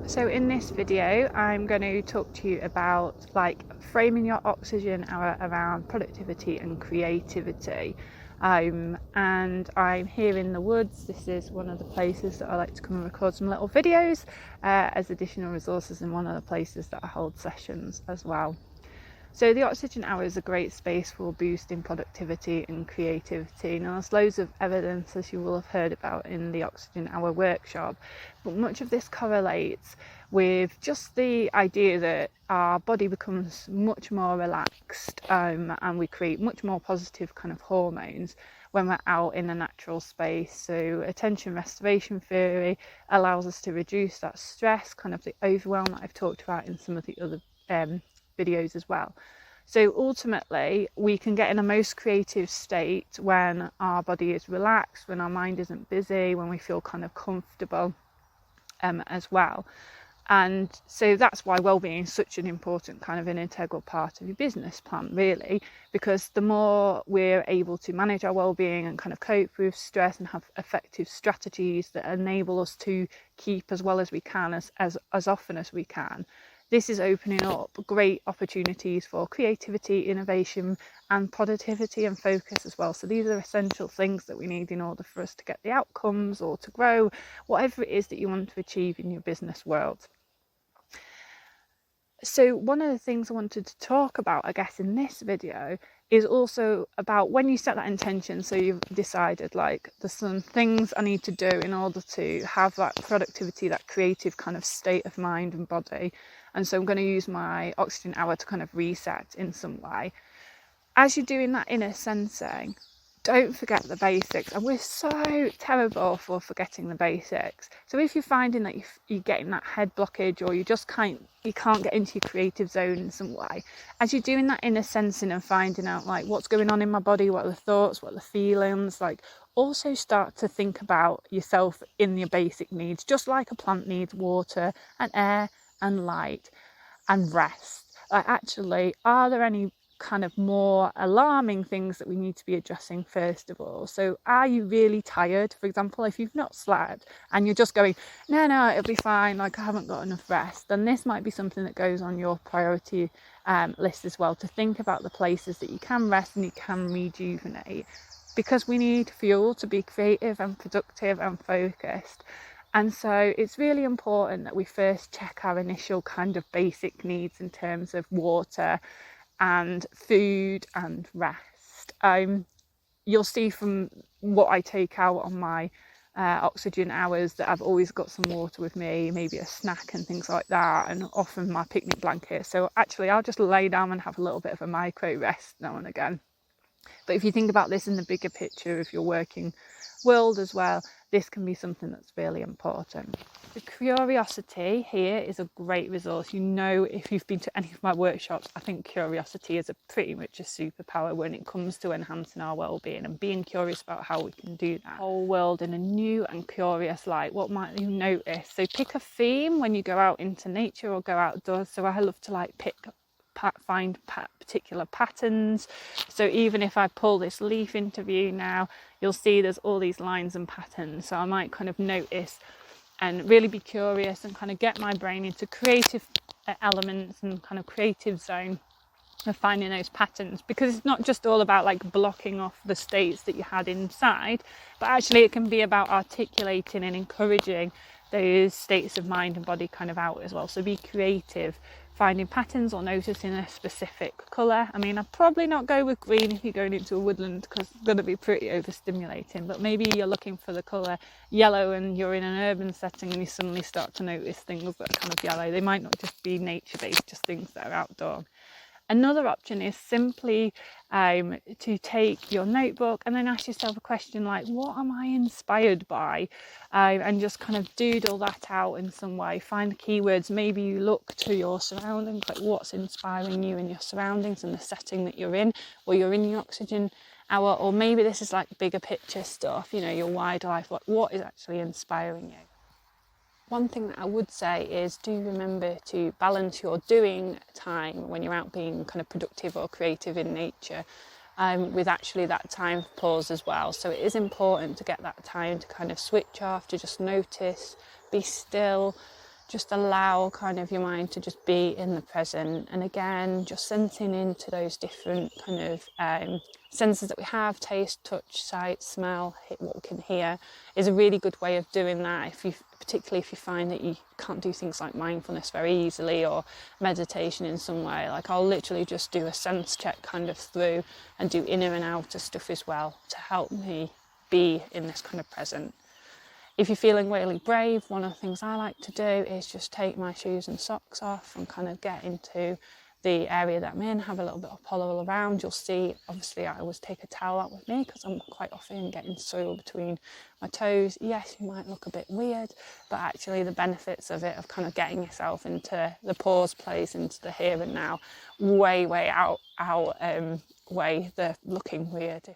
So in this video, I'm going to talk to you about framing your oxygen hour around productivity and creativity. And I'm here in the woods. This is one of the places that I like to come and record some little videos as additional resources, and one of the places that I hold sessions as well. So the oxygen hour is a great space for boosting productivity and creativity. Now there's loads of evidence, as you will have heard about in the oxygen hour workshop, but much of this correlates with just the idea that our body becomes much more relaxed and we create much more positive kind of hormones when we're out in a natural space. So attention restoration theory allows us to reduce that stress, kind of the overwhelm that I've talked about in some of the other videos as well. So ultimately we can get in a most creative state when our body is relaxed, when our mind isn't busy, when we feel kind of comfortable as well. And so that's why well-being is such an important kind of an integral part of your business plan, really, because the more we're able to manage our well-being and kind of cope with stress and have effective strategies that enable us to keep as well as we can as often as we can, this is opening up great opportunities for creativity, innovation and productivity and focus as well. So these are essential things that we need in order for us to get the outcomes or to grow, whatever it is that you want to achieve in your business world. So one of the things I wanted to talk about, I guess, in this video is also about when you set that intention. So you've decided there's some things I need to do in order to have that productivity, that creative kind of state of mind and body. And so I'm going to use my oxygen hour to kind of reset in some way. As you're doing that inner sensing, don't forget the basics. And we're so terrible for forgetting the basics. So if you're finding that you're getting that head blockage, or you can't get into your creative zone in some way, as you're doing that inner sensing and finding out what's going on in my body, what are the thoughts, what are the feelings, also start to think about yourself in your basic needs, just like a plant needs water and air and light and rest. Actually, are there any kind of more alarming things that we need to be addressing first of all? So are you really tired? For example, if you've not slept and you're just going, no, it'll be fine, I haven't got enough rest, then this might be something that goes on your priority list as well, to think about the places that you can rest and you can rejuvenate, because we need fuel to be creative and productive and focused. And so it's really important that we first check our initial kind of basic needs in terms of water and food and rest. You'll see from what I take out on my oxygen hours that I've always got some water with me, maybe a snack and things like that, and often my picnic blanket. So actually I'll just lay down and have a little bit of a micro rest now and again. But if you think about this in the bigger picture of your working world as well, this can be something that's really important. The curiosity here is a great resource. If you've been to any of my workshops, I think curiosity is pretty much a superpower when it comes to enhancing our well-being and being curious about how we can do that whole world in a new and curious light. What might you notice? So pick a theme when you go out into nature or go outdoors. So I love to find particular patterns. So even if I pull this leaf into view now, you'll see there's all these lines and patterns. So I might kind of notice and really be curious and kind of get my brain into creative elements and kind of creative zone of finding those patterns, because it's not just all about blocking off the states that you had inside, but actually it can be about articulating and encouraging those states of mind and body kind of out as well. So be creative, finding patterns or noticing a specific colour. I'd probably not go with green if you're going into a woodland, because it's going to be pretty overstimulating, but maybe you're looking for the colour yellow and you're in an urban setting and you suddenly start to notice things that are kind of yellow. They might not just be nature based, just things that are outdoor. Another option is simply to take your notebook and then ask yourself a question like, what am I inspired by? And just kind of doodle that out in some way. Find the keywords. Maybe you look to your surroundings, what's inspiring you in your surroundings and the setting that you're in, or you're in your oxygen hour, or maybe this is bigger picture stuff, your wider life, what is actually inspiring you. One thing that I would say is do remember to balance your doing time when you're out being kind of productive or creative in nature with actually that time for pause as well. So it is important to get that time to kind of switch off, to just notice, be still, just allow kind of your mind to just be in the present. And again, just sensing into those different kind of senses that we have: taste, touch, sight, smell, what we can hear, is a really good way of doing that. Particularly if you find that you can't do things like mindfulness very easily, or meditation in some way, like I'll literally just do a sense check kind of through and do inner and outer stuff as well to help me be in this kind of present. If you're feeling really brave, one of the things I like to do is just take my shoes and socks off and kind of get into the area that I'm in, have a little bit of pollen around. You'll see, obviously, I always take a towel out with me because I'm quite often getting soil between my toes. Yes, you might look a bit weird, but actually the benefits of it, of kind of getting yourself into the pause place, into the here and now, way out, way the looking weird.